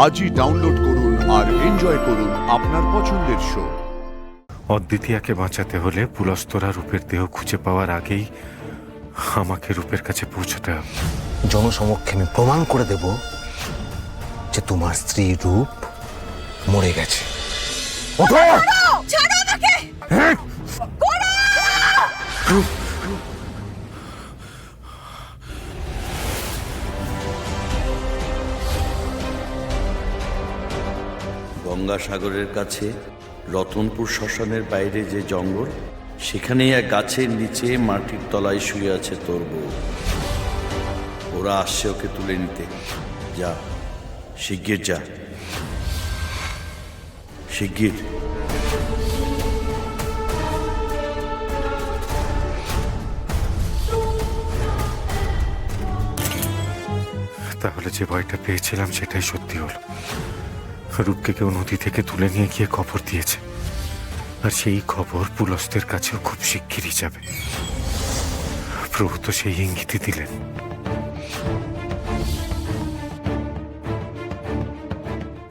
আজই ডাউনলোড করুন আর এনজয় করুন আপনার পছন্দের শো। অদ্বিতীয়াকে বাঁচাতে হলে পুলস্তরা রূপের দেহ খুঁজে পাওয়ার আগেই আমাকে রূপের কাছে পৌঁছতে হবে। জনসমক্ষে আমি প্রমাণ করে দেব যে তোমার স্ত্রী রূপ মরে গেছে। ওঠো! ছাড়ো আমাকে! গঙ্গাসাগরের কাছে রতনপুর শ্মশানের বাইরে যে জঙ্গল, সেখানেই এক গাছের নিচে মাটির তলায় শুয়ে আছে তোর বউ। ওরা আসছে ওকে তুলে নিতে। যা, শিগগির যা, শিগগির। তাহলে যে ভয়টা পেয়েছিলাম সেটাই সত্যি হলো। রূপকে কেউ নদী থেকে তুলে নিয়ে গিয়ে খবর দিয়েছে, আর সেই খবর পুলস্তের কাছেও খুব শিগগিরই যাবে। প্রভু তো সেই ইঙ্গিতই দিলেন।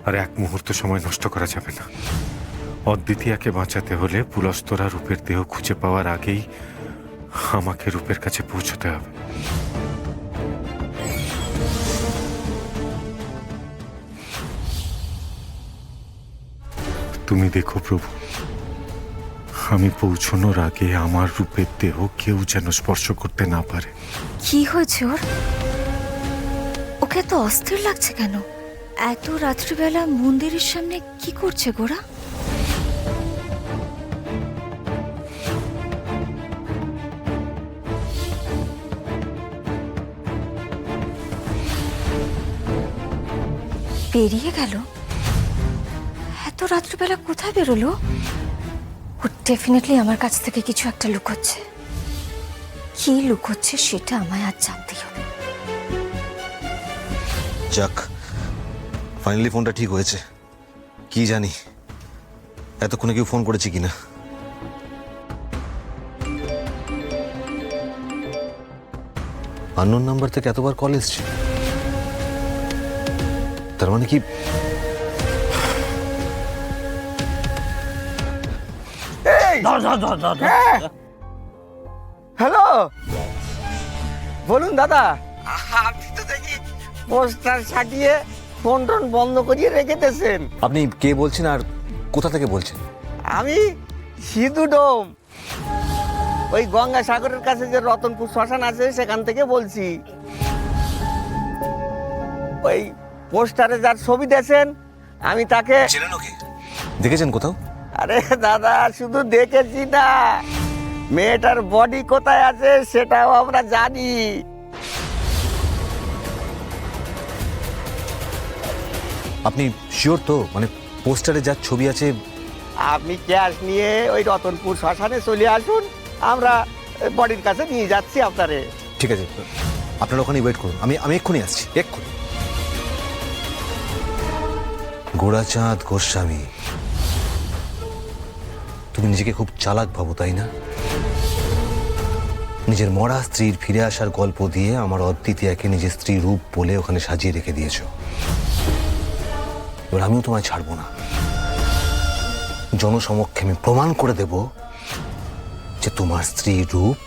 আর এক মুহূর্ত সময় নষ্ট করা যাবে না। অদ্বিতীয়াকে বাঁচাতে হলে পুলস্তরা রূপের দেহ খুঁজে পাওয়ার আগেই আমাকে রূপের কাছে পৌঁছতে হবে। তুমি দেখো প্রভু, আমি পৌঁছানোর আগে আমার রূপের দেহ কেউ যেন স্পর্শ করতে না পারে। কি হয়েছে ওর? ওকে এত অস্থির লাগছে কেন? এত রাত্রিবেলা মন্দিরের সামনে কি করছে গোরা? বেরিয়ে গেল? এত রাত্রিবেলা কোথায় বেরোলো? ও ডেফিনেটলি আমার কাছ থেকে কিছু একটা লুকোচ্ছে। কি লুকোচ্ছে সেটা আমায় আজ জানতেই হবে। যাক, ফাইনালি ফোনটা ঠিক হয়েছে। কি জানি এতক্ষণে কেউ ফোন করেছে কিনা। আননোন নাম্বার থেকে এতবার কল এসছে, তার মানে কি হ্যালো, বলুন দাদা। আপনি তো দেখি পোস্টার ছাটিয়ে ফোন টোন বন্ধ করিয়ে রেখেতেছেন। আপনি কে বলছেন আর কোথা থেকে বলছেন? আমি সিধু ডোম, ওই গঙ্গাসাগরের কাছে যে রতনপুর শ্মশান আছে সেখান থেকে বলছি। ওই পোস্টারে যার ছবি দেখেন আমি তাকে চেনেন ওকে? দেখেছেন কোথাও? আরে দাদা, শুধু দেখেছি না, মেয়েটার বডি কোথায় আছে সেটাও আমরা জানি। আপনি শিওর তো? মানে পোস্টারে যার ছবি আছে? আপনি ক্যাশ নিয়ে ওই রতনপুর শ্মশানে চলে আসুন, আমরা বডির কাছে নিয়ে যাচ্ছি আপনারে। ঠিক আছে, আপনারা ওখানে ওয়েট করুন, আমি এক্ষুনি আসছি, এক্ষুনি। গোরাচাঁদ গোস্বামী, তুমি নিজেকে খুব চালাক ভাবো, তাই না? নিজের মরা স্ত্রীর ফিরে আসার গল্প দিয়ে আমার অদ্বিতীয়াকে নিজের স্ত্রী রূপ বলে ওখানে সাজিয়ে রেখে দিয়েছ। এবার আমিও তোমায় ছাড়বো না। জনসমক্ষে আমি প্রমাণ করে দেব যে তোমার স্ত্রী রূপ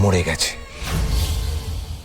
মরে গেছে।